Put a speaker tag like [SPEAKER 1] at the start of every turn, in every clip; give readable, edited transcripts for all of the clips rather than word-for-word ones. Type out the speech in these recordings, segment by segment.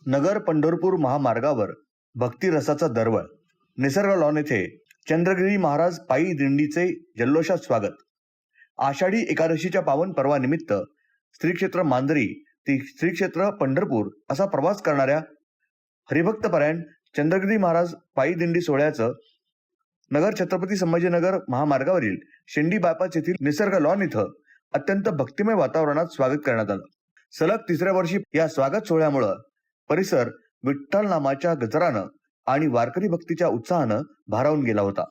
[SPEAKER 1] नगर पंढरपूर महामार्गावर भक्ती रसाचा दरवळ. निसर्ग लॉन येथे चंद्रगिरी महाराज पायी दिंडीचे जल्लोषात स्वागत. आषाढी एकादशीच्या पावन पर्वानिमित्त श्री क्षेत्र मांजरी ते श्री क्षेत्र पंढरपूर असा प्रवास करणाऱ्या हरिभक्तपरायण चंद्रगिरी महाराज पायी दिंडी सोहळ्याचं नगर छत्रपती संभाजीनगर महामार्गावरील शेंडी बायपास येथील निसर्ग लॉन इथं अत्यंत भक्तिमय वातावरणात स्वागत करण्यात आलं. सलग तिसऱ्या वर्षी या स्वागत सोहळ्यामुळे परिसर विठ्ठल नामाच्या गजरानं आणि वारकरी भक्तीच्या उत्साहानं भारावून गेला होता.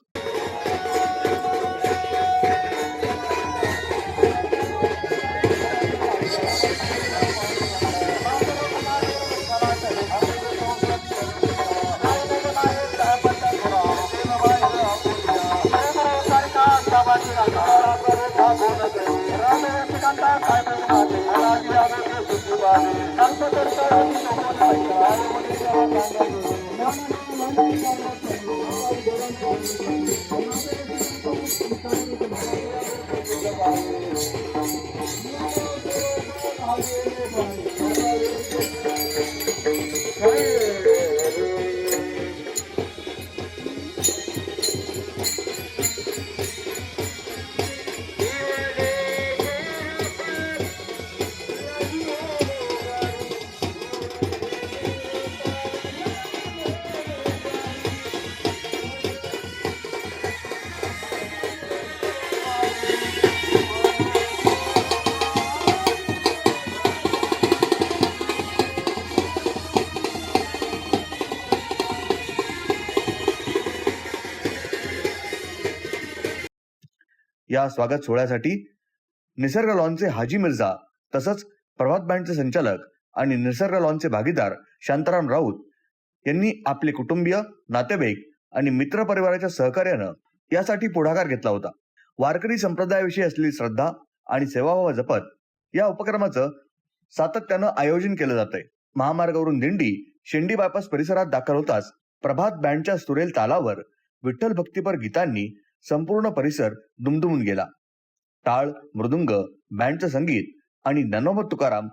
[SPEAKER 1] या स्वागत सोहळ्यासाठी निसर्ग लॉनचे हाजी मिर्झा तसंच प्रभात बँडचे संचालक आणि निसर्ग लॉनचे भागीदार शांताराम राऊत यांनी आपले कुटुंबीय, नातेवाईक आणि मित्र परिवाराच्या सहकार्यानं यासाठी पुढाकार घेतला होता. वारकरी संप्रदायाविषयी असलेली श्रद्धा आणि सेवाभाव जपत या उपक्रमाचं सातत्यानं आयोजन केलं जातंय. महामार्गावरून दिंडी शेंडी बायपास परिसरात दाखल होताच प्रभात बँडच्या सुरेल तालावर विठ्ठल भक्तीपर गीतांनी संपूर्ण परिसर दुमदुमून गेला. टाळ, मृदुंग, बँडचं संगीत आणि ज्ञानोबा तुकाराम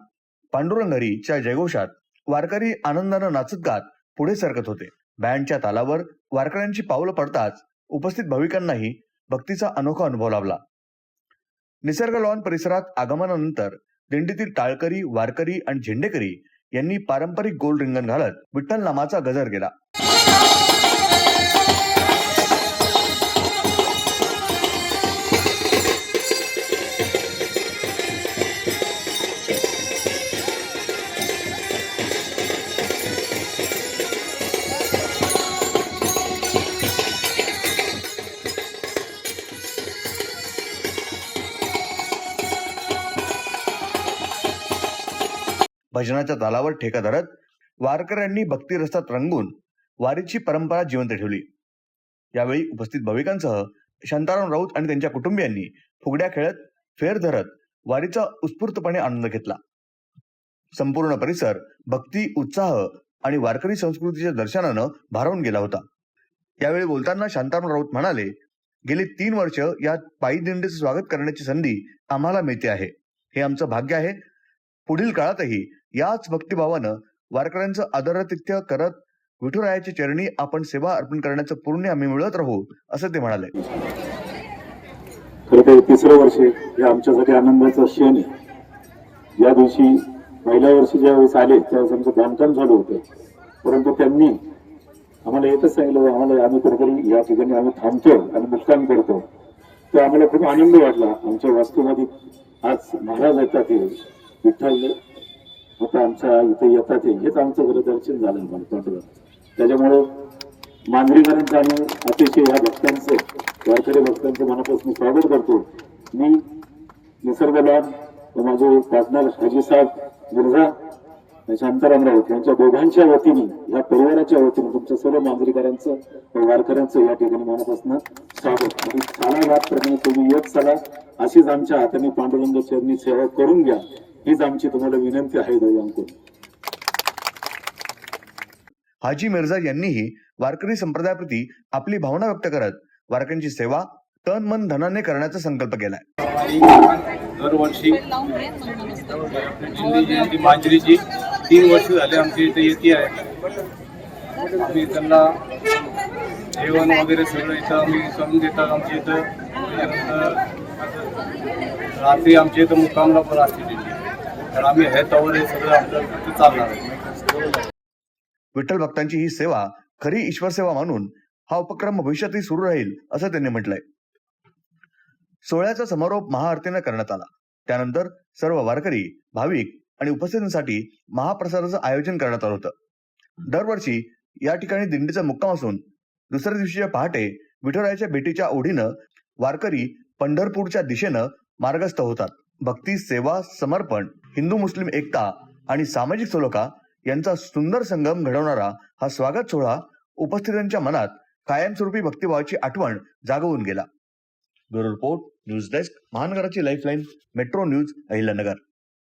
[SPEAKER 1] पांडुरंग हरीच्या जयघोषात वारकरी आनंदानं नाचत गात पुढे सरकत होते. बँडच्या तालावर वारकऱ्यांची पावलं पडताच उपस्थित भाविकांनाही भक्तीचा अनोखा अनुभव लाभला. निसर्ग लॉन परिसरात आगमनानंतर दिंडीतील टाळकरी, वारकरी आणि झेंडेकरी यांनी पारंपरिक गोल रिंगण घालत विठ्ठल नामाचा गजर केला. भजनाच्या तालावर ठेका धरत वारकऱ्यांनी भक्ती रस्त्यात रंगून वारीची परंपरा जिवंत ठेवली. यावेळी उपस्थित भाविकांसह शांताराम राऊत आणि त्यांच्या कुटुंबियांनी फुगड्या खेळत, फेर धरत वारीचा उत्स्फूर्तपणे आनंद घेतला. संपूर्ण परिसर भक्ती, उत्साह आणि वारकरी संस्कृतीच्या दर्शनानं भारावून गेला होता. यावेळी बोलताना शांताराम राऊत म्हणाले, गेली 3 वर्ष या पायी दिंडीचं स्वागत करण्याची संधी आम्हाला मिळते आहे. हे आमचं भाग्य आहे. पुढील काळातही याच भक्तिभावानं वारकऱ्यांचं आदरातिथ्य करत विठुरायाच्या चरणी आपण सेवा अर्पण करण्याचं पुण्य आम्ही मिळत राहू, असं ते म्हणाले.
[SPEAKER 2] खरं तर 3रं वर्ष हे आमच्यासाठी आनंदाचा क्षण आहे. या दिवशी पहिल्या वर्षी ज्यावेळेस आले त्यावेळेस आमचं बांधकाम चालू होतं, परंतु त्यांनी आम्हाला एकच सांगितलं, आम्ही कुठेतरी या ठिकाणी आम्ही थांबतो आणि मुक्काम करतो. तर आम्हाला खूप आनंद वाटला. आमच्या वास्तूमध्ये आज महाराज येतात, विठ्ठल आता आमच्या इथे येतात, हेच आमचं खरं दर्शन झालं आम्हाला. त्याच्यामुळे मांजरीकरांचं आणि अतिशय ह्या भक्तांचं, वारकरी भक्तांचं मनापासून स्वागत करतो. मी निसर्ग लॉन माझे पार्टनर हाजी साहेब मिर्झा, शांताराम राऊत यांच्या दोघांच्या वतीने, या परिवाराच्या वतीने तुमच्या सर्व मांजरीकरांचं व वारकऱ्यांचं या ठिकाणी मनापासून स्वागत. आणि चाला वाटप्रमाणे तुम्ही येत चला, अशीच आमच्या हाताने पांडुरंग चरणी सेवा करून घ्या, हीच आमची तुम्हाला विनंती आहे. दोघांकडून
[SPEAKER 1] हाजी मिर्झा यांनीही वारकरी संप्रदायाप्रती आपली भावना व्यक्त करत वारकऱ्यांची सेवा तन मन धनाने करण्याचा संकल्प केलाय.
[SPEAKER 3] दरवर्षी मांजरीची 3 वर्ष झाले आमच्या इथे येते आहे. आम्ही त्यांना जेवण वगैरे सगळं इथं आम्ही करून देतात आमच्या इथं. त्याच्यानंतर रात्री आमच्या इथं मुक्कामला पण असते त्यांची. तर आम्ही हे तवर हे सगळं आमचं इथं चालणार आहे.
[SPEAKER 1] विठ्ठल भक्तांची ही सेवा खरी ईश्वर सेवा मानून हा उपक्रम भविष्यातही सुरू राहील असं त्यांनी म्हटलंय. सोहळ्याचा समारोप महाआरतीने करण्यात आला. त्यानंतर सर्व वारकरी, भाविक आणि उपस्थितांसाठी महाप्रसादाचं आयोजन करण्यात आलं होतं. दरवर्षी या ठिकाणी दिंडीचा मुक्काम असून दुसऱ्या दिवशीच्या पहाटे विठुरायाच्या भेटीच्या ओढीनं वारकरी पंढरपूरच्या दिशेनं मार्गस्थ होतात. भक्ती, सेवा, समर्पण, हिंदू मुस्लिम एकता आणि सामाजिक सलोखा यांचा सुंदर संगम घडवणारा हा स्वागत सोहळा उपस्थितांच्या मनात कायमस्वरूपी भक्तिभावाची आठवण जागवून गेला. ब्युरो रिपोर्ट, न्यूज डेस्क, महानगराची लाईफलाईन, मेट्रो न्यूज, अहिल्यानगर.